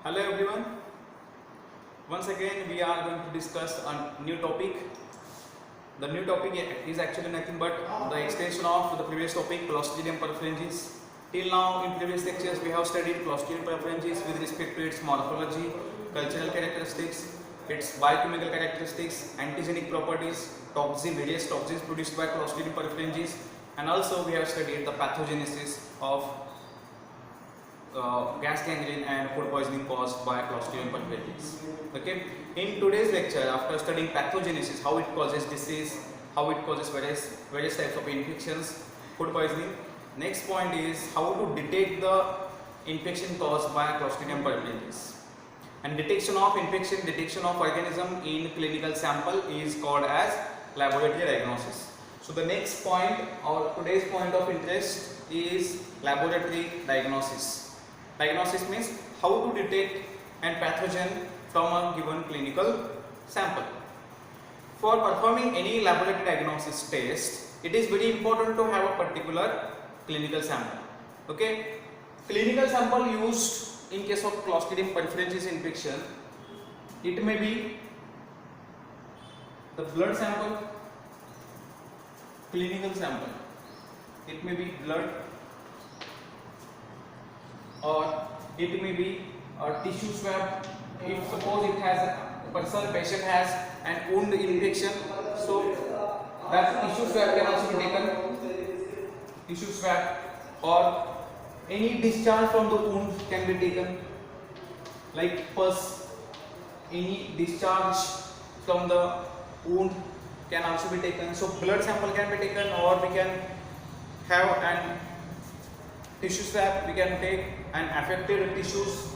Hello everyone. Once again we are going to discuss a new topic. The new topic is actually nothing but the extension of the previous topic, Clostridium perfringens. Till now in previous lectures we have studied Clostridium perfringens with respect to its morphology, cultural characteristics, its biochemical characteristics, antigenic properties, various toxins produced by Clostridium perfringens, and also we have studied the pathogenesis of gas gangrene and food poisoning caused by Clostridium perfringens. Okay. In today's lecture, after studying pathogenesis, how it causes disease, how it causes various types of infections, food poisoning. Next point is how to detect the infection caused by Clostridium perfringens. And detection of infection, detection of organism in clinical sample is called as laboratory diagnosis. So the next point or today's point of interest is laboratory diagnosis. Diagnosis means how to detect an pathogen from a given clinical sample. For performing any laboratory diagnosis test, it is very important to have a particular clinical sample. Okay, clinical sample used in case of Clostridium perfringens infection, it may be the blood sample, clinical sample. It may be blood, or it may be a tissue swab. If suppose it has a patient has an wound infection, so that tissue swab can also be taken. Tissue swab, or any discharge from the wound can be taken, like pus. Any discharge from the wound can also be taken. So blood sample can be taken, or we can have an tissue swab. We can take an affected tissues.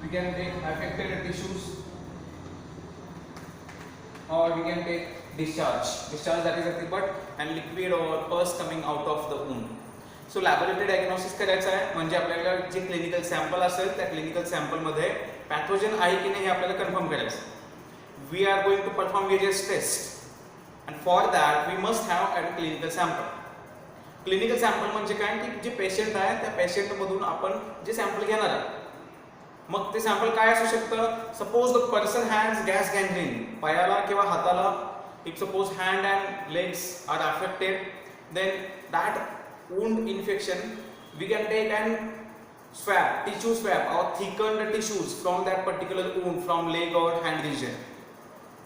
We can take affected tissues, or we can take discharge. Discharge, that is nothing but and liquid or pus coming out of the wound. So laboratory diagnosis करायचं आहे म्हणजे आपल्याला जे clinical sample असेल त्या clinical sample मध्ये pathogen आहे की नाही हे आपल्याला कन्फर्म करायचं आहे. We are going to perform various test and for that we must have a clinical sample. Clinical sample म्हणजे काय की जे पेशंट आहे त्या पेशंट मधून आपण जे सॅम्पल घेणार आहे, मग ते सॅम्पल काय असू शकतं. Suppose the person has gas gangrene, पायाला किंवा हाताला, if suppose hand and legs are affected, then that wound infection we can take an swab, tissue swab, or thickened tissues from that particular wound, from leg or hand region.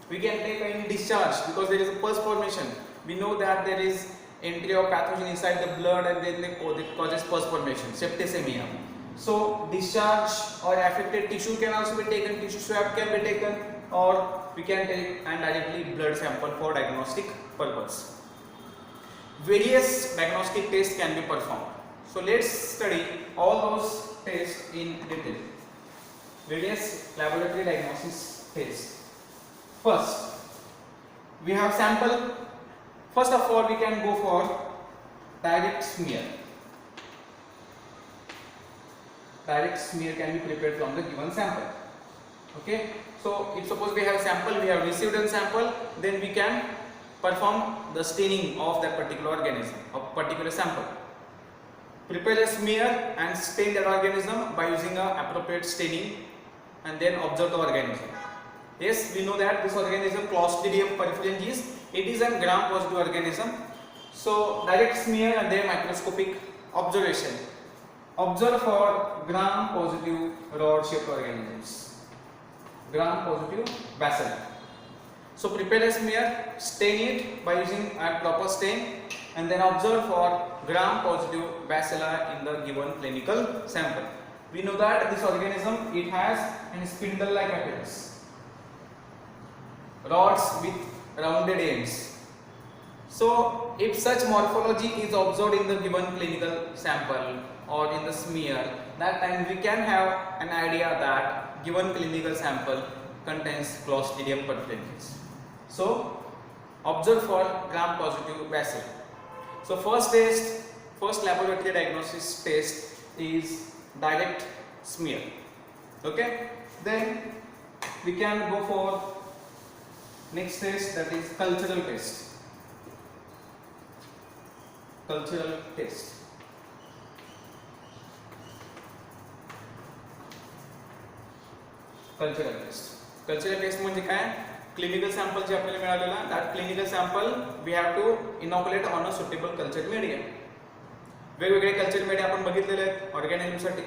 We can take any discharge because there is a pus formation. We know that there is entry of pathogen inside the blood and then it causes pus formation, septicemia. So discharge or affected tissue can also be taken, tissue swab can be taken, or we can take and directly blood sample for diagnostic purpose. Various diagnostic tests can be performed. So let's study all those tests in detail. Various laboratory diagnosis tests. First, we have sample. First of all, we can go for direct smear. Direct smear can be prepared from the given sample. Okay. So if suppose we have sample, we have received a sample, then we can perform the staining of that particular organism, of particular sample. Prepare a smear and stain that organism by using a appropriate staining, and then observe the organism. Yes, we know that this organism Clostridium perfringens, it is a gram-positive organism. So direct smear and then microscopic observation. Observe for gram-positive rod-shaped organisms, gram-positive bacilli. So prepare a smear, stain it by using a proper stain, and then observe for gram-positive bacilli in the given clinical sample. We know that this organism, it has a spindle-like appearance, rods with rounded ends. So if such morphology is observed in the given clinical sample or in the smear, that time we can have an idea that given clinical sample contains Clostridium perfringens. So observe for gram-positive bacilli. So first laboratory diagnosis test is direct smear. Okay. Then we can go for next test, that is cultural test. Cultural test. Cultural test. Cultural test म्हणजे काय? Clinical sample जे आपल्याला मिळालेला, that clinical sample we have to inoculate on a suitable culture medium. वेगवेगळे culture media आपण बघितलेले आहेत ऑर्गॅनिझमसाठी.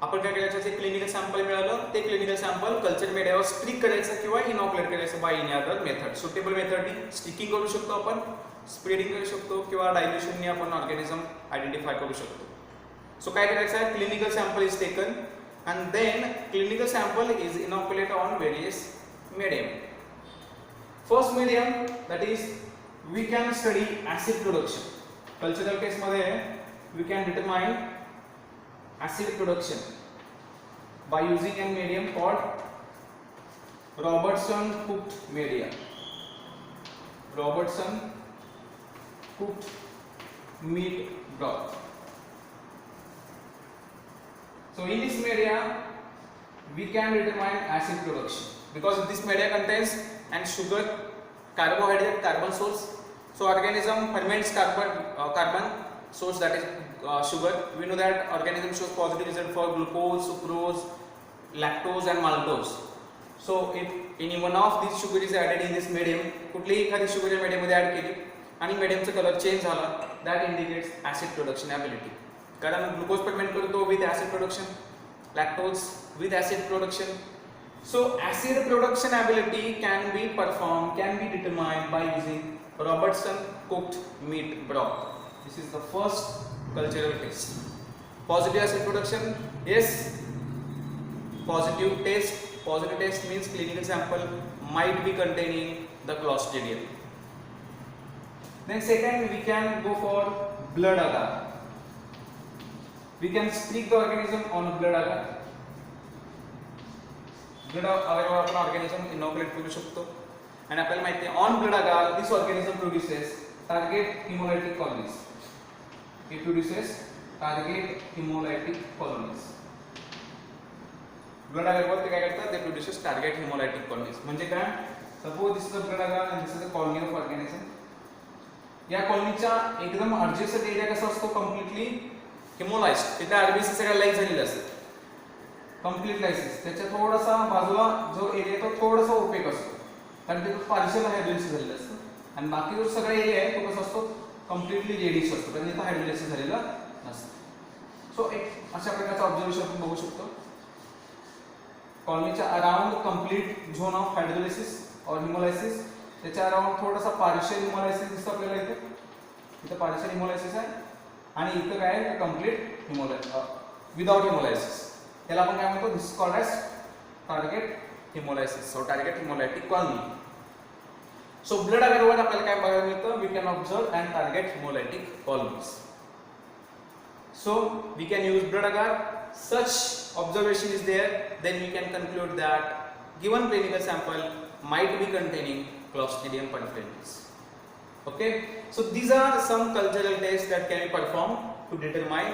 आपण काय करायचं, जे क्लिनिकल सॅम्पल मिळालं ते क्लिनिकल सॅम्पल कल्चर मीडियावर स्टिक करायचं किंवा इनॉक्युलेट करायचं by any other method. Suitable मेथडनी स्टिकिंग करू शकतो आपण, स्प्रेडिंग करू शकतो किंवा डायल्युशनने आपण ऑर्गॅनिझम आयडेंटिफाय करू शकतो. सो काय करायचं आहे, clinical sample is taken and then clinical sample is inoculated on various medium. First medium, that is we can study acid production. Cultural case मध्ये we can determine acid production by using a medium called Robertson cooked media. Robertson cooked meat broth. So in this media we can determine acid production because this media contains and sugar, carbohydrate, carbon source. So organism ferments carbon source, that is sugar. We know that organism shows positive result for glucose, sucrose, lactose and maltose. So if any one of these sugar is added in this medium, कुठलीही एखादी sugar या medium मध्ये add केली आणि medium चा color change झाला, that indicates acid production ability. कारण glucose ferment करतो with acid production, lactose with acid production. So acid production ability can be performed, can be determined by using Robertson cooked meat broth. This is the first cultural test. Positive acid production, yes. Positive test. Positive test means clinical sample might be containing the Clostridium. Then second, we can go for blood agar. We can stick the organism on blood agar. Blood agar आपण organism inoculate करू शकतो. आणि आपल्याला माहिती आहे on blood agar this organism produces target hemolytic colonies. It produces target hemolytic colonies. Blood agar वर ते काय करतात? They produces target hemolytic colonies. म्हणजे काय? Suppose this is a blood agar and this is a colony of organism. या कॉलनीचा एकदम adjacent area कसा असतो? Completely haemolysed. तिथे आरबीसी सगळ्या लाईज झालेला असतो, कंप्लीट लायसिस. त्याच्या थोडासा बाजूला जो एरिया तो थोडासा ओपेक असतो कारण तिथे पार्शियल हायड्रोलिसिस झालेलं असतं आणि बाकी जो सगळा एरिया आहे तो कसा असतो? कम्प्लिटली रेडिश असतो कारण तिथे हायड्रोलिसिस झालेला नसतं. सो एक अशा प्रकारचा ऑब्झर्वेशन आपण बघू शकतो. कॉलनीच्या around complete zone of hydrolysis और हिमोलायसिस, त्याच्या अराउंड थोडासा पार्शियल हिमोलायसिस दिसतो आपल्याला. इथे पार्शियल हिमोलायसिस आहे आणि इथं काय आहे? Complete haemolysis without haemolysis. त्याला आपण काय म्हणतो? This called as target haemolysis. So target haemolytic colony. So blood अगरवर आपल्याला काय बघायला मिळतं? We can observe and target haemolytic colonies. So we can use blood agar. Such observation is there, then we can conclude that given clinical sample might be containing Clostridium perfringens. Okay, so these are some cultural tests that can be performed to determine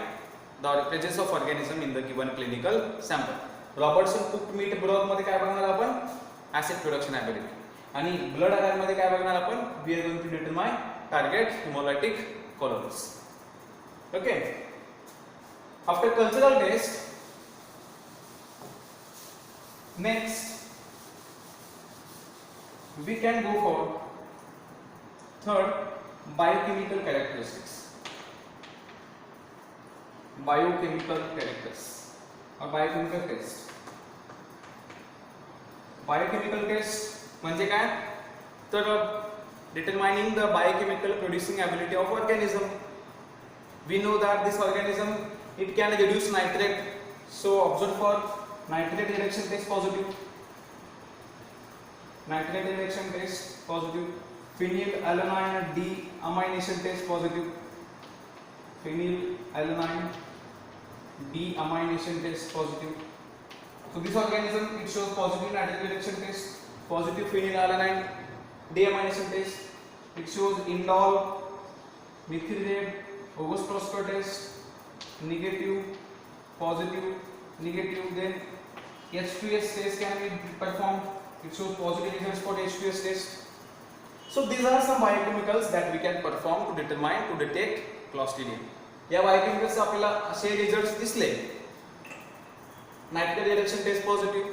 the presence of organism in the given clinical sample. Robertson cooked meat broth मध्ये काय बघणार आपण? Acid production ability. आणि blood agar मध्ये काय बघणार आपण? We are going to determine target hemolytic colonies. Okay. After cultural test, next we can go for third, biochemical characteristics. Biochemical characters or biochemical test. Biochemical test म्हणजे काय? तर determining the biochemical producing ability of organism. We know that this organism it can reduce nitrate, so observe for nitrate reduction test positive. Nitrate reduction test positive. Phenylalanine deamination test positive. Phenylalanine deamination test positive. So this organism it shows positive nitrate reduction test, positive phenylalanine deamination test. It shows indole, methylate, August Prosper test. Negative, positive, negative. Then H2S test can be performed. It shows positive results for H2S test. So these are some biochemicals that we can perform to determine, to detect Clostridium. या biochemicals आपल्याला असे results दिसले. Nitrate reduction test positive,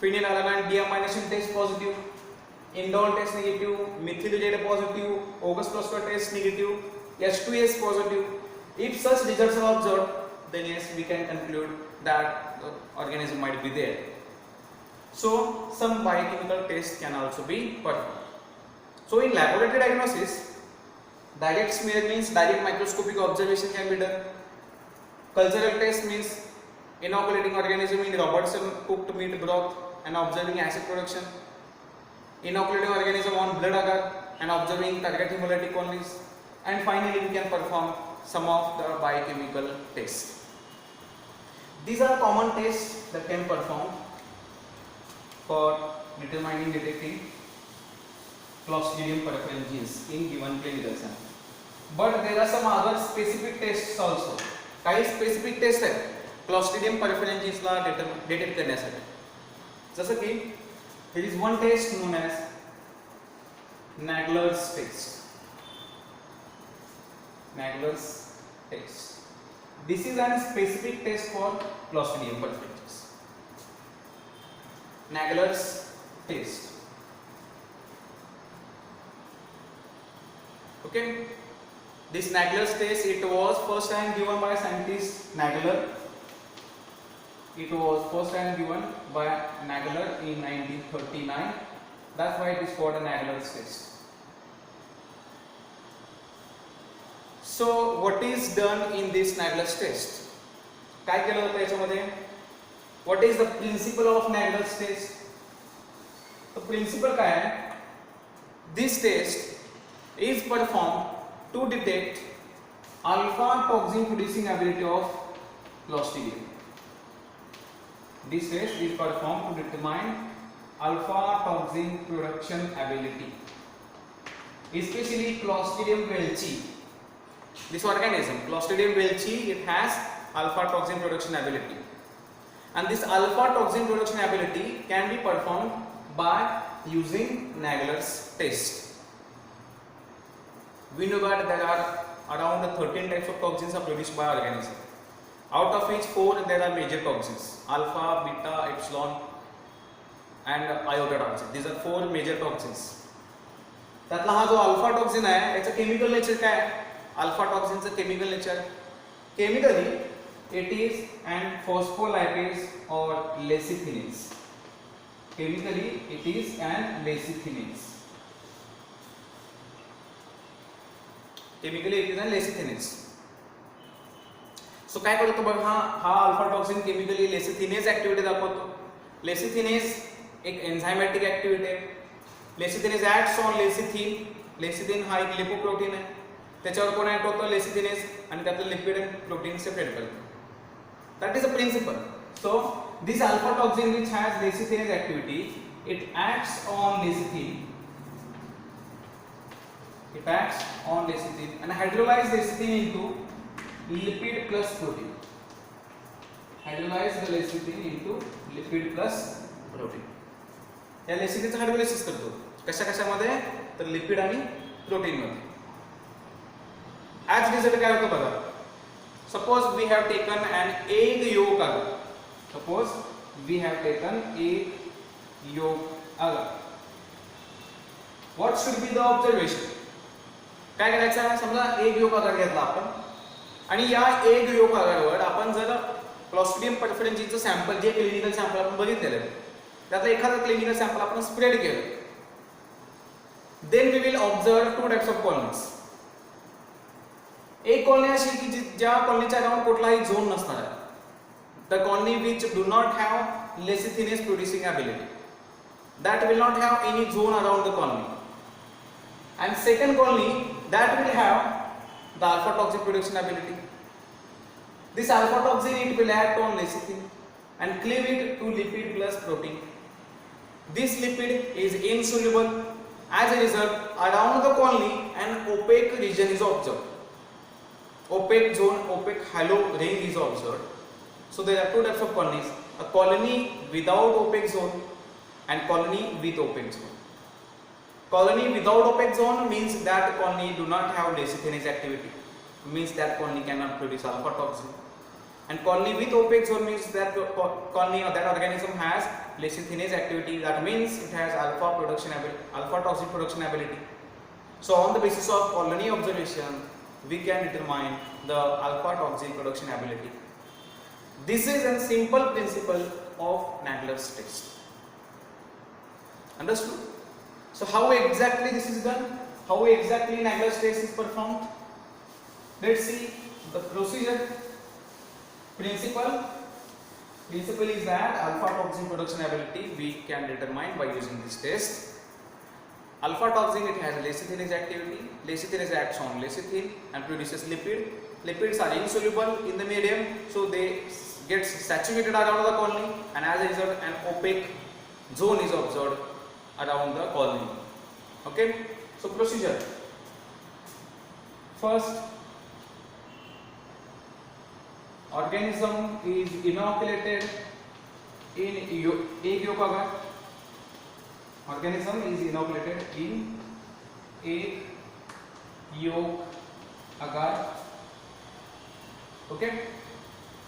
phenylalanine deamination test positive, indole test negative, methyl jet positive, August cluster test negative, H2S positive. If such results are observed, then yes, we can conclude that the organism might be there. So some biochemical tests can also be performed. So in laboratory diagnosis, direct smear means direct microscopic observation can be done. Cultural test means inoculating organism in Robertson cooked meat broth and observing acid production. Inoculating organism on blood agar and observing target hemolytic colonies. And finally, we can perform some of the biochemical tests. These are common tests that can perform for determining, detecting Clostridium perfringens in given clinical sample. But there are some other specific tests also. काही specific tests आहेत Clostridium perfringens ला detect करण्यासाठी. जसं की there is one test known as Nagler's test. Nagler's test. This is a specific test for Clostridium perfringens. Nagler's test. Okay. This Nagler's test, it was first time given by scientist Nagler. It was first time given by Nagler in 1939. That's why it is called a Nagler's test. So what is done in this Nagler's test? काय केलं होतं याच्यामध्ये? What is the principle of Nagler's test? The principle काय आहे? This test is performed to detect alpha toxin producing ability of Clostridium. This test is performed to determine alpha toxin production ability, especially Clostridium welchi. This organism, Clostridium welchi, it has alpha toxin production ability, and this alpha toxin production ability can be performed by using Nagler's test. We know that there are around 13 types of toxins are produced by organism. Out of which 4 there are major toxins: alpha, beta, epsilon, and iota toxin. These are 4 major toxins. त्यातला हा जो alpha toxin आहे याचं chemical nature काय आहे? Alpha टॉक्सिनचं chemical nature chemically it is an phospholipase or lecithinase. Chemically it is an lecithinase. Chemically it is an lecithinase. So काय करतो बघ, हा alpha toxin chemically lecithinase activity दाखवतो. लेसिथिनेज एक एन्झायमॅटिक ऍक्टिव्हिटी आहे. Lecithinase acts on lecithin. Lecithin हा एक lipoprotein आहे. त्याच्यावर कोण ऍक्ट होतं? लेसिथिनेज, आणि त्यातलं लिपिड आणि प्रोटीन सेपरेट करतो. That is a principle. So this alpha toxin which has lecithinase activity, it acts on lecithin. It acts on lecithin and hydrolyze lecithin into lipid plus protein. Hydrolyze the lecithin into lipid plus protein. या लेसिथिनचं hydrolysis करतो. कशा-कशामध्ये? तर lipid आणि protein मध्ये. As result काय होतं बघा. Suppose we have taken an egg yolk agar. Suppose we have taken egg yolk agar. What should be the observation? काय करायचं आहे? समजा एग योक आकार घेतला आपण, आणि या एग योक आकारावर आपण जर क्लॉस्ट्रिडियम परफरेंजीचं सॅम्पल, जे क्लिनिकल सॅम्पल आपण बघितलेलं आहे, त्यातलं एखादं क्लिनिकल सॅम्पल आपण स्प्रेड केलं, then we will observe 2 types of colonies. एक कॉलनी अशी की ज्या कॉलनीच्या अराउंड कुठलाही झोन नसणार आहे. The colony which do not have lecithinase producing ability, that will not have any zone around the colony. And second colony that will have the alpha toxin production ability. This alpha toxin, it will act on lecithin and cleave it to lipid plus protein. This lipid is insoluble. As a result, around the colony an opaque region is observed. Opaque zone, opaque halo ring is observed. So there are 2 types of colonies: a colony without opaque zone and colony with opaque zone. Colony without opaque zone means that colony do not have lecithinase activity, means that colony cannot produce alpha toxin. And colony with opaque zone means that colony or that organism has lecithinase activity. That means it has alpha toxin production ability. So on the basis of colony observation, we can determine the alpha toxin production ability. This is a simple principle of Nagler's test. Understood? So how exactly this is done? How exactly Nagler's test is performed? Let's see the procedure. Principle is that alpha toxin production ability we can determine by using this test. Alpha toxin, it has lecithinase activity. Lecithinase acts on lecithin and produces lipid. Lipids are insoluble in the medium, so they get saturated around the colony, and as a result an opaque zone is observed around the colony. Okay, so procedure. First, organism is inoculated in egg yolk agar. Organism is inoculated in egg yolk agar. Okay,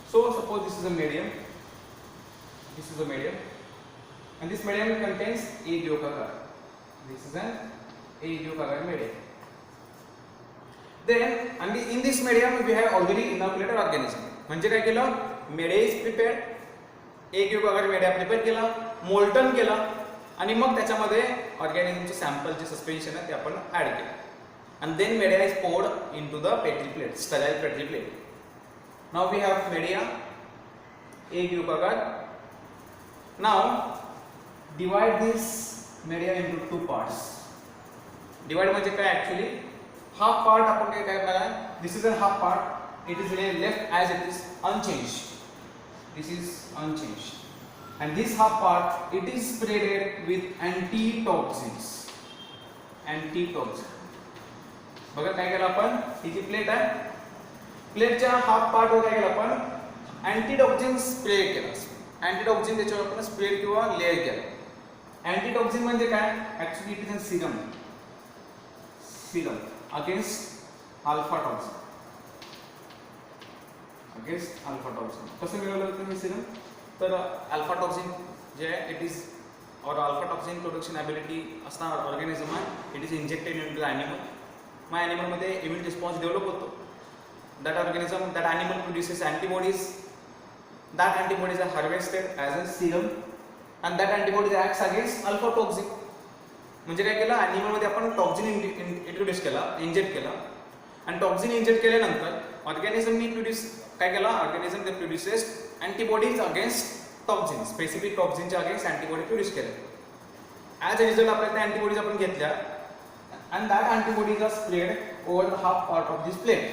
so suppose this is a medium. This is a medium, and this medium contains egg yolk agar. This is an egg yolk agar medium. Then, and in this medium we have already inoculated organism. म्हणजे काय केलं, media is prepared, एक योग अगर media prepare केला, molten केला, आणि मग त्याच्यामध्ये ऑर्गॅनिझमचे सॅम्पलचे सस्पेन्शन आहे ते आपण ऍड केलं, and then media is poured into the petri plate, sterile petri plate. Now we have media, egg yolk agar. Now divide this media into two parts. Divide म्हणजे काय, actually half part आपण काय करणार आहे, this is a half part. It is left as it is unchanged. This is unchanged, and this half part it is spreaded with antitoxins. Antitoxin. बघा काय केलं आपण, ही जी प्लेट आहे, प्लेटच्या हाफ पार्ट वर काय केलं आपण, अँटीटॉक्सिन स्प्रे केलं. अँटीटॉक्सिन त्याच्यावर आपण स्प्रे किंवा लेअर केलं. अँटीटॉक्सिन म्हणजे काय, actually it is a Siram against alpha toxin. Against alpha toxin कसं मिळवलं होतं हे सिरम, तर अल्फा टॉक्सिन जे आहे इट इज और अल्फा टॉक्सिन प्रोडक्शन ॲबिलिटी असणारा ऑर्गॅनिझम आहे, it is injected in to the animal. मग ॲनिमलमध्ये इम्युन रिस्पॉन्स डेव्हलप होतो. That organism, that animal produces antibodies. That antibodies are harvested as a serum, and that antibodies acts against alpha toxin. म्हणजे काय केलं, ॲनिमलमध्ये आपण toxin introduce केला, inject केला, आणि टॉक्सिन इंजेक्ट केल्यानंतर ऑर्गॅनिझमनी काय केला, ऑर्गॅनिझम ते produces antibodies against toxin, specific टॉक्सिनच्या अगेन्स्ट अँटीबॉडी प्रोड्यूस केल्या. ॲज अ रिझल्ट आपल्याला त्या अँटीबॉडीज आपण घेतल्या, and that antibodies are spread over the half part of this plate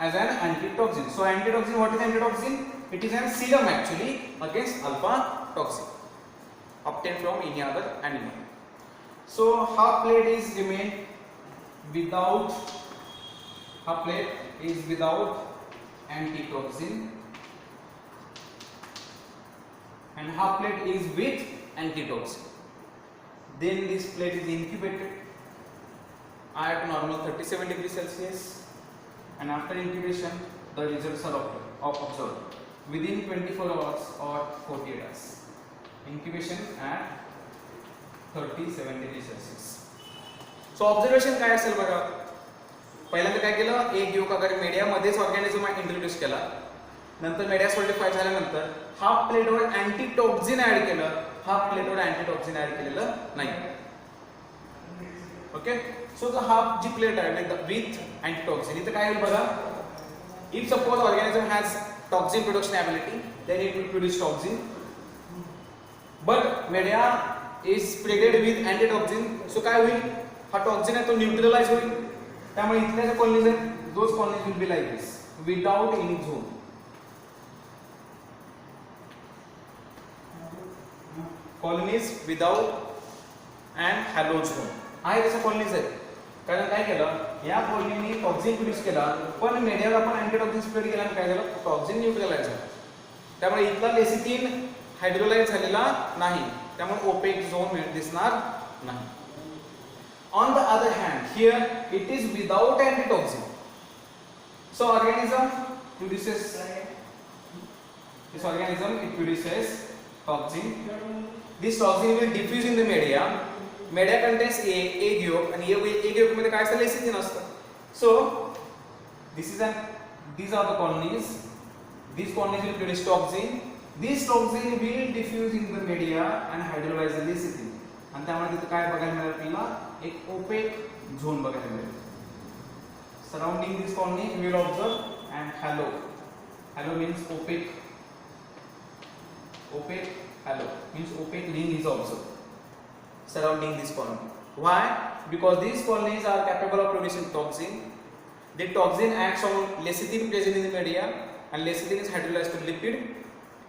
as an antitoxin. So antitoxin, what is antitoxin? It is a serum actually against alpha toxin obtained from any other animal. So half plate is remained without, half plate is without antitoxin, and half plate is with antitoxin. Then this plate is incubated at normal 37 degrees Celsius, and after incubation the results are observed within 24 hours or 48 hours. Incubation at 37 degrees Celsius. So observation काय असेल बघा, पहिल्यांदा काय केलं, एक yolk agar media मध्येच organism introduce केला, नंतर मीडिया सॉलिडिफाय झाल्यानंतर हाफ प्लेटवर अँटीटॉक्सिन ऍड केलं, हाफ प्लेटवर अँटीटॉक्सिन ऍड केलेलं नाही. ओके, सो द हाफ जी प्लेट आहे विथ अँटीटॉक्सिन, इथं काय होईल बघा, if suppose organism has toxin production ability, then it will produce toxin, but media is spreaded with antitoxin. So काय होईल, हा टॉक्सिन आहे तो न्यूट्रलाइज होईल, त्यामुळे इथल्या ज्या कॉलनीज आहेत, those colonies will be like this without any zone. Colonies without and hello zone आहे त्याच्या कॉलनीज आहेत. कारण काय केलं, या कॉलनीने टॉक्सिन प्रोड्यूस केला, पण मीडियावर आपण अँटीटॉक्सिन स्प्रेड केला, काय झालं, टॉक्सिन न्यूट्रलाइज झाला, त्यामुळे इथला लेसिथिन हायड्रोलाइज झालेला नाही, त्यामुळे ओपेक झोन दिसणार नाही. On the other hand here it is without antitoxin. So organism produces this organism, it produces toxin. This toxin will diffuse in the media. Media contains egg yolk, and egg yolk मध्ये काय असतं, lecithin असतं. So these are the colonies. These colonies will produce toxin. This toxin will diffuse in the media and hydrolyze the lecithin. आणि त्यामुळे तिथे काय बघायला मिळेल आपल्याला, एक ओपेक झोन बघायला मिळेल. Surrounding this colony we will observe and halo. Halo means opaque. Opaque halo means opaque ring is observed surrounding this colony. Why? Because these colonies are capable of producing toxin. The toxin acts on lecithin present in the media, and lecithin is hydrolyzed to lipid.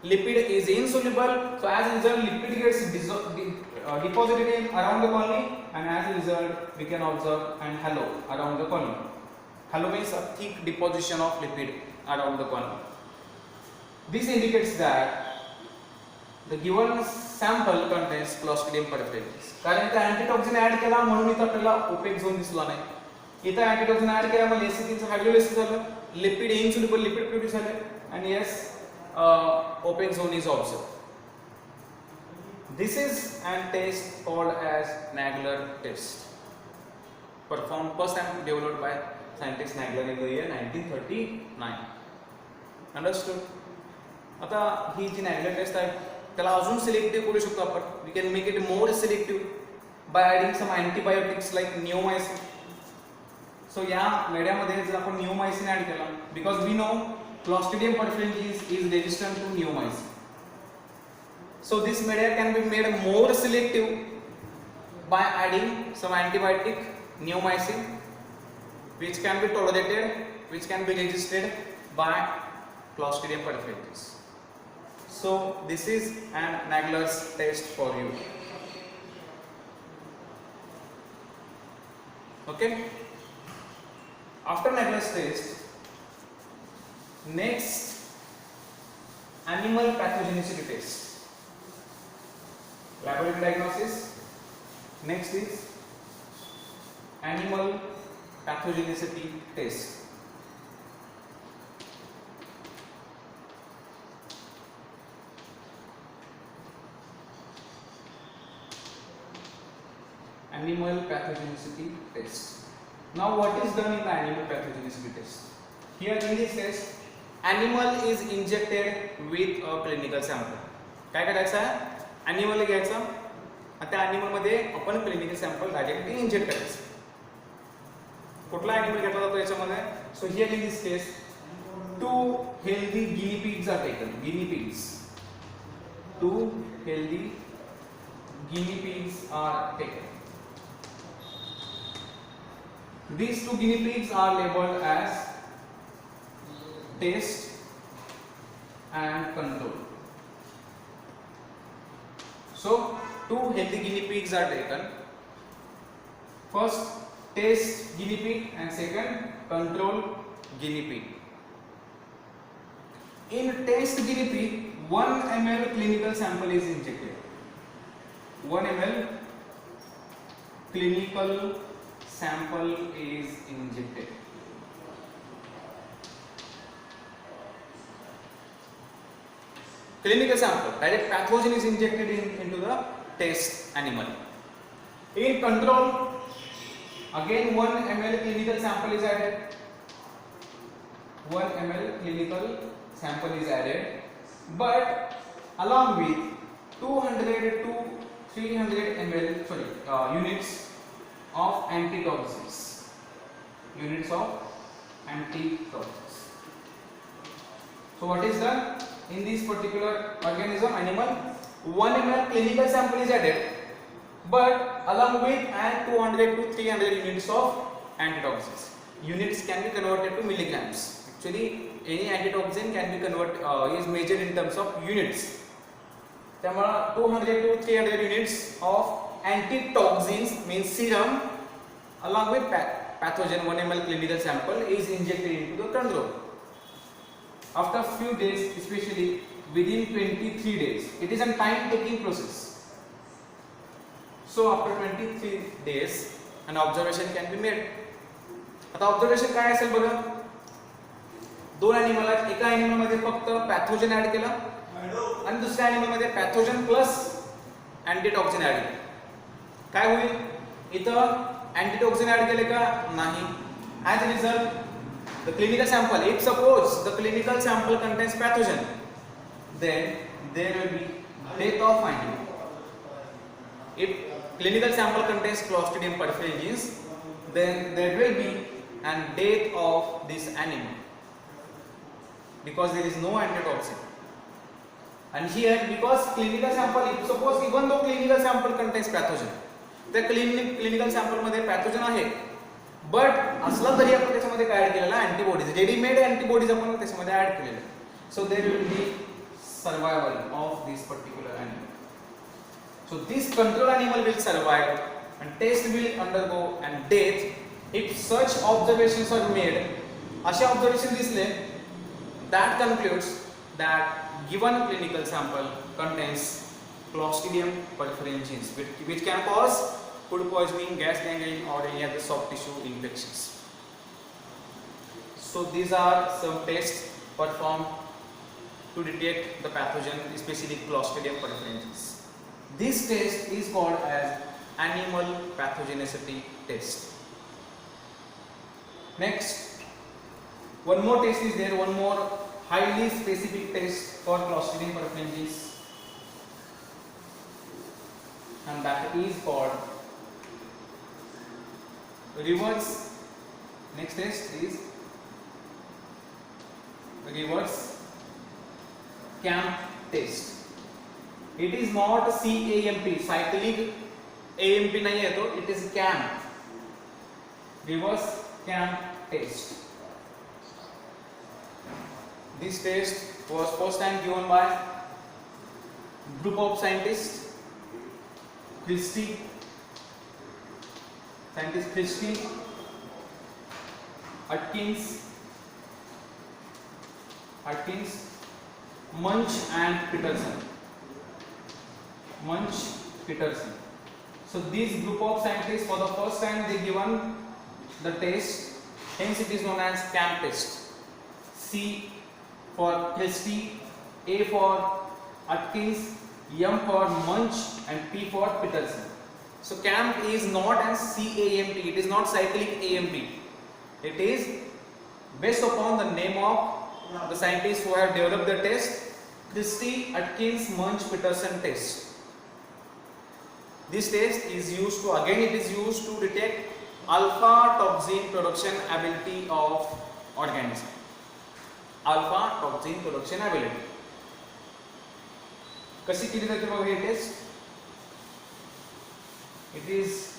Lipid is insoluble, so as a result lipid gets deposited around the colony, and as a result we can observe an halo around the colony. Halo means a thick deposition of lipid around the colony. This indicates that the given sample contains Clostridium perfringens. कारण इथे antitoxin add केला म्हणून इथे आपल्याला OPEC zone दिसला नाही. इथे antitoxin add केल्यामुळे लेसिथिनचं हायड्रोलायसिस झालं, लिपिड इन्सोल्युबल लिपिड प्रोड्यूस झाले, आणि yes opaque zone is observed. This is a test called as Nagler test, performed first time developed by scientist Nagler in the year 1939. Understood? आता ही जी Nagler test आहे त्याला अजून selective करू शकतो आपण. We can make it more selective by adding some antibiotics like neomycin. So या मेडियामध्ये जर आपण निओमायसिन ॲड केला, because we know Clostridium perfringens is resistant to neomycin. So this media can be made more selective by adding some antibiotic neomycin, which can be tolerated, which can be resisted by Clostridium perfringens. So this is an Nagler's test for you. Okay. After Nagler's test, next animal pathogenicity test. Laboratory diagnosis. Next is animal pathogenicity test. Animal pathogenicity test. Now what is done in the animal pathogenicity test? Here in this test, animal is injected with a clinical sample. काय करायचं आहे? Animal घ्यायचा, त्या ॲनिमलमध्ये आपण clinical sample directly inject करायचं. कुठला animal घेतला जातो याच्यामध्ये? So here in this case 2 healthy guinea pigs are taken. Guinea pigs, 2 healthy guinea pigs are taken. These 2 guinea pigs are labeled as test and control. So 2 healthy guinea pigs are taken. First test guinea pig and second control guinea pig. In test guinea pig, 1 ml clinical sample is injected. 1 ml clinical sample is injected. Clinical sample, direct pathogen is injected into the test animal. In control, again 1 ml clinical sample is added. 1 ml clinical sample is added, but along with 200 to 300 ml units of antitoxins. Units of antitoxins. So what is done in this particular organism, animal? 1 ml clinical sample is added, but along with 200 to 300 units of antitoxins. Units can be converted to milligrams. Actually, any antitoxin can be is measured in terms of units. त्यामुळे 200 to 300 units of antitoxins means serum along with pathogen 1 ml clinical sample is injected into the control. After few days, especially within 23 days, it is a time taking process. So after 23 days an observation can be made. आता observation काय असेल बघा, दोन animal आहेत, एका animal मध्ये फक्त pathogen add केलं आणि दुसऱ्या ॲनिमल मध्ये पॅथोजन प्लस अँटीटॉक्सिन ऍड केलं. काय होईल? इथं अँटीटॉक्सिन ऍड केले का? नाही. As a result the clinical sample, if suppose the clinical sample contains pathogen, then there will be death of animal. If clinical sample contains Clostridium perfringens, then there will be an death of this animal because there is no antitoxin. And here, because clinical sample, if suppose even though clinical sample contains pathogen, त्या clinical sample मध्ये pathogen आहे, but असला तरी आपण त्याच्यामध्ये काय add केलेला? Antibodies, readymade antibodies आपण त्याच्यामध्ये ऍड केलेले. So there will be survival of this particular animal. So this control animal will survive and test will undergo and death if such observations are made. असे observation दिसले, that concludes that given clinical sample contains Clostridium perfringens, which can cause food poisoning, gas gangrene, or any other soft tissue infections. So these are some tests performed to detect the pathogen, especially Clostridium perfringens. This test is called as animal pathogenicity test. Next, one more test is there, one more highly specific test for Clostridium perfringens, and that is called reverse. Next test is reverse CAMP test. It is not CAMP, cyclic AMP नहीं है तो it is CAMP, reverse CAMP test. This test was first time given by group of scientists, Christie, Atkins, Munch and Peterson. So these group of scientists, for the first time they given the test, hence it is known as CAMP test. C for Christie, A for Atkins, M for Munch and P for Peterson. So CAMP is not as CAMP, it is not cyclic AMP. It is based upon the name of the scientists who have developed the test, Christie, Atkins, Munch, Peterson test. This test is used to, again it is used to detect alpha toxin production ability of organism. Alpha toxin production ability. कशी केली जाते बघा ही test? It is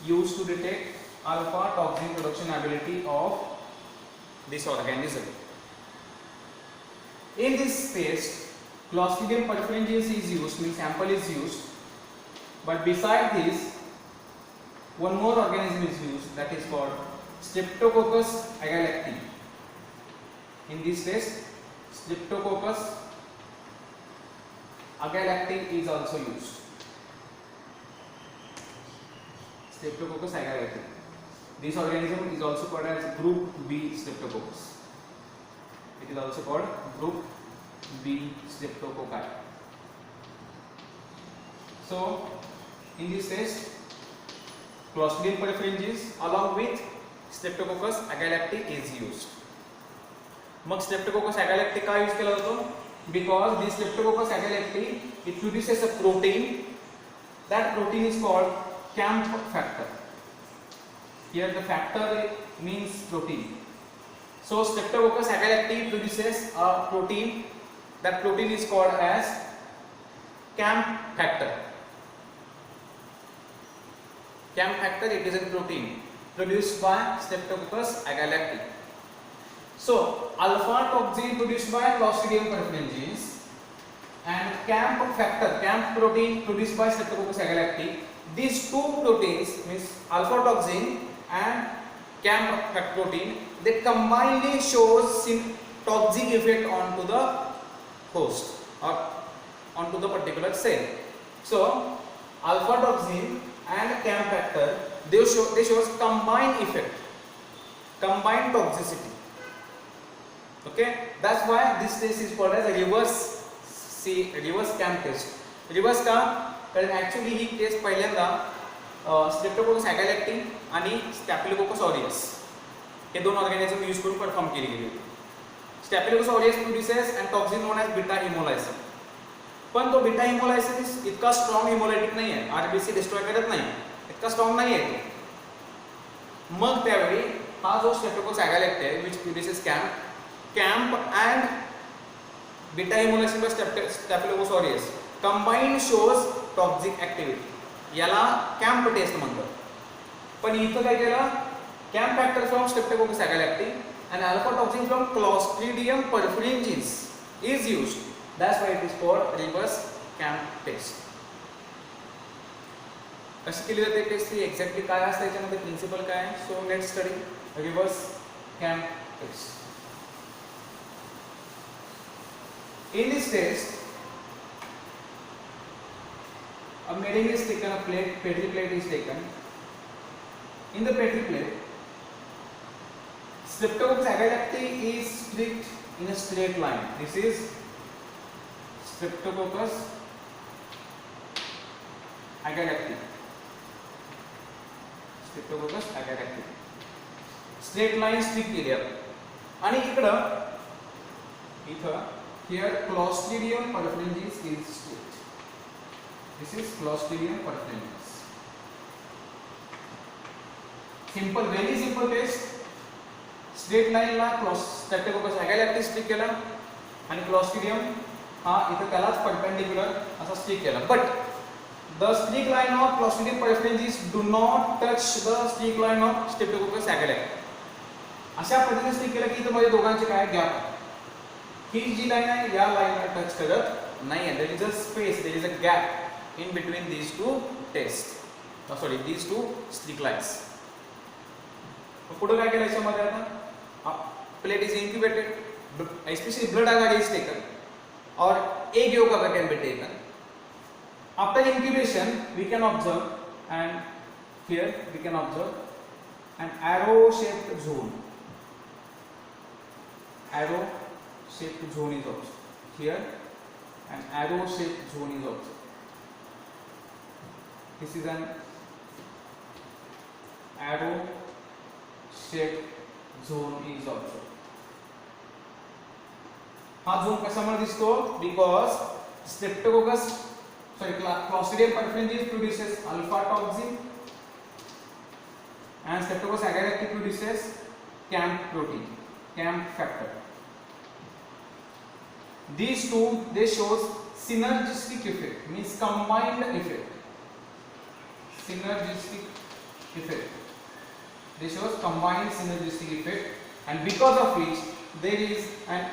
used to detect alpha toxin production ability of this organism. In this test, Clostridium perfringens is used, means sample is used, but beside this, one more organism is used, that is called Streptococcus agalacti. In this test, Streptococcus agalacti is also used. Streptococcus agalacti. This organism is also called as Group B Streptococcus. It is also called Group B Streptococci. So, in this test, Clostridium perfringens along with Streptococcus agalacti is used. Mug Streptococcus agalacti का use केला जातो? Because this Streptococcus agalacti, it produces a protein. That protein is called CAMP factor. Here the factor means protein. So Streptococcus agalacti produces a protein. That protein is called as CAMP factor. CAMP factor, it is a protein produced by Streptococcus agalacti. So alpha toxin produced by Clostridium perfringens and CAMP factor, CAMP protein produced by Streptococcus agalacti. These two proteins, means alpha toxin and CAMP protein, they combinedly shows toxic effect onto the host or onto the particular cell. So alpha toxin and CAMP factor, they shows combined effect, combined toxicity. Okay, that's why this test is called as a reverse CAM test. Reverse का, कारण actually ही test पहिल्यांदा Streptococcus अगॅलेक्टी आणि staphylococcus aureus हे दोन organism use करून perform केली गेली होती. Staphylococcus aureus produces and toxin known as beta haemolysin. पण तो बीटा हिमोलायसिस इतका स्ट्रॉंग हिमोलायटिक नाही आहे, आरबीसी डिस्ट्रॉय करत नाही, इतका स्ट्रॉंग नाही आहे. मग त्यावेळी हा जो स्ट्रेप्टोकोकस अगॅलेक्टी आहे which produces CAMP and beta haemolysin by Staphylococcus aureus combined shows toxic activity. याला कॅम्प टेस्ट म्हणतात. पण इथं काय केलं, CAMP factor from Streptococcus agalactiae and alpha toxin from Clostridium perfringens is used. That's why it is called reverse CAM test. कशी केली जाते test, ही exactly काय असते, याच्यामध्ये प्रिन्सिपल काय आहे. So let's study reverse CAM test. In this test, a measuring is taken, a plate, petri plate is taken. In the petri plate, Streptococcus agalacti is streaked in a straight line. This is Streptococcus agalacti. Streptococcus agalacti. Straight line streak area. आणि इथं here Clostridium perfringens is streaked. This is Clostridium perfringens. Simple, very simple test. Straight line La Streptococcus agalacti stick केला आणि Clostridium हा इथं त्यालाच perpendicular असा stick केला. But the streak line of Clostridium perfringens do not touch the streak line of Streptococcus agalacti. अशा पद्धतीने stick केलं की इथं मध्ये दोघांचे काय गॅप आहे. ही जी लाईन आहे या लाईनला टच करत नाही आहे. There is a space, there is a gap in between these two these two streak lines. पुढे काय केलं याच्यामध्ये, आता plate is incubated, especially blood agar is taken or egg yolk agar can be taken. After incubation we can observe, and here we can observe an arrow shaped zone. Arrow shaped zone is observed. Here an arrow shaped zone is observed. This is an arrow shaped zone is observed. हा zone कशामुळे दिसतो, because Clostridium perfringens produces alpha toxin and Streptococcus agalacti produces CAMP protein, CAMP factor. These two, they shows synergistic effect, means combined effect. Synergistic effect. This shows combined synergistic effect, and because of which there is an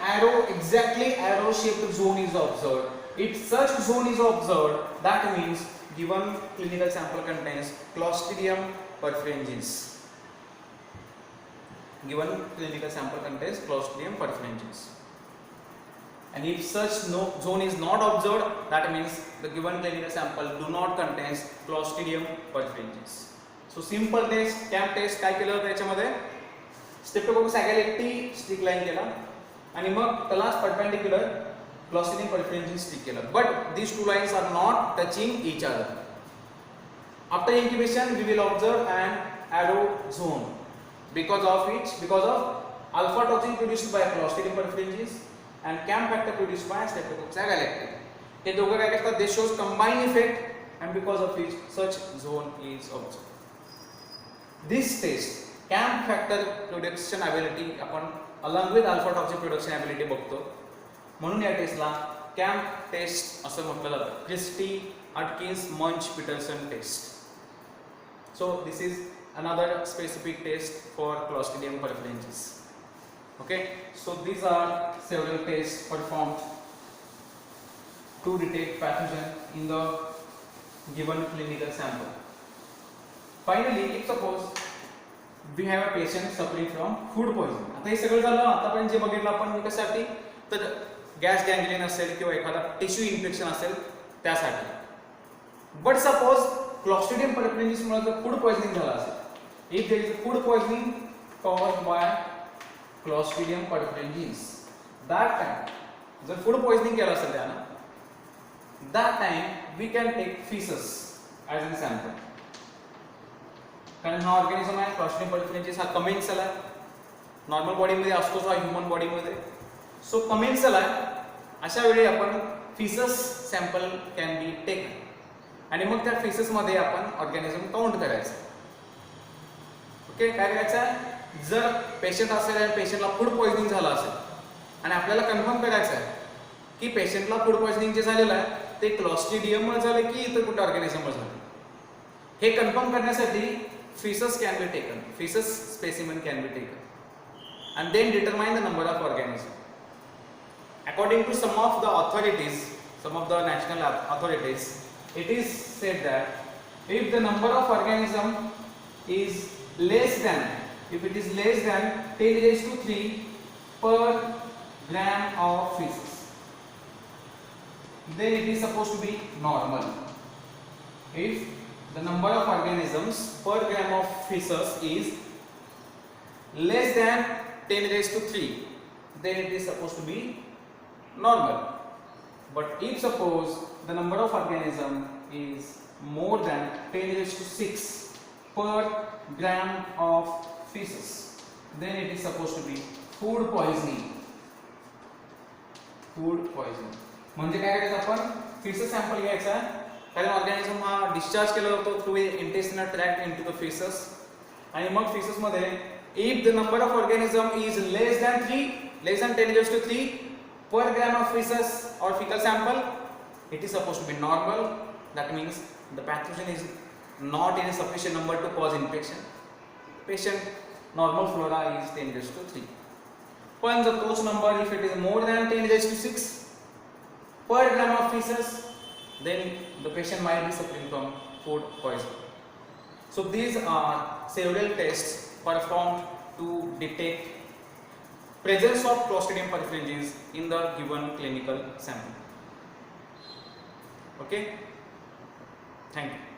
exactly arrow shaped zone is observed. If such zone is observed, that means given clinical sample contains Clostridium perfringens. Given clinical sample contains Clostridium perfringens. And if such zone is not observed, that means the given clinical sample do not contains Clostridium perfringens. So simple test, CAMP test काय केलं त्याच्यामध्ये, Streptococcus agalacti stick line केला आणि मग त्याला perpendicular Clostridium perfringens stick केलं. But these two lines are not touching each other. After incubation we will observe an arrow zone, because of alpha toxin produced by Clostridium perfringens and CAMP factor produced by Streptococcus agalacti. हे दोघं काय करतात, they shows combined effect and because of which such zone is observed. This test CAMP factor production ability आपण along with alpha toxin production ability बघतो, म्हणून या टेस्टला CAMP test असं म्हटलं जातं. Christy-Atkins-Munch-Peterson test. So this is another specific test for Clostridium perfringens. Okay, so these are several tests performed to detect pathogen in the given clinical sample. Finally, if suppose we have a patient suffering from food poisoning. आता हे सगळं झालं, आतापर्यंत जे बघितलं आपण कशासाठी, तर gas gangrene असेल किंवा एखादा टिश्यू इन्फेक्शन असेल त्यासाठी. बट सपोज Clostridium perfringens मुळे जर फूड पॉइझनिंग झालं असेल, if there is a food poisoning caused by Clostridium perfringens, that time जर फूड पॉइझनिंग केलं असेल त्यानं, that time we can take feces as an sample. कारण हा ऑर्गॅनिझम आहे क्लॉस्ट्रिडियम पर्फिरिन्जिस, हा कमेन्सल आहे, नॉर्मल बॉडीमध्ये असतोच हा ह्युमन बॉडीमध्ये. सो कमेन्सल आहे, अशा वेळी आपण फिसस सॅम्पल कॅन बी टेकन आणि मग त्या फिसस मध्ये आपण ऑर्गॅनिझम काउंट करायचं. ओके, काय करायचं आहे, जर पेशंट असेल आणि पेशंटला फूड पॉइझनिंग झालं असेल आणि आपल्याला कन्फर्म करायचं आहे की पेशंटला फूड पॉइझनिंग जे झालेलं आहे ते क्लॉस्ट्रिडियममुळे झालं की इतर कुठल्या ऑर्गॅनिझममुळे झालं, हे कन्फर्म करण्यासाठी feces can be taken, feces specimen can be taken, and then determine the number of organisms. According to some of the authorities, some of the national authorities, it is said that if the number of organism is less than, if it is less than 10 raised to 3 per gram of feces, then it is supposed to be normal. If the number of organisms per gram of feces is less than 10 raised to 3, then it is supposed to be normal. But if suppose the number of organism is more than 10 raised to 6 per gram of feces, then it is supposed to be food poisoning. Food poisoning म्हणजे काय करायचं, आपण feces sample घ्यायचा, कारण organism हा discharge केला जातो through intestinal tract into the faeces, आणि मग फेसस मध्ये if the number of organism is less than 10 raised to 3 per gram of feces or fecal sample, it is supposed to be normal. That means the pathogen is not in a sufficient number to cause infection. Patient normal flora is 10 raised to 3. पण जर तोच number if it is more than 10 raised to 6 per gram of feces, then the patient might be suffering from food poisoning. So these are several tests performed to detect presence of Clostridium perfringens in the given clinical sample. Okay, thank you.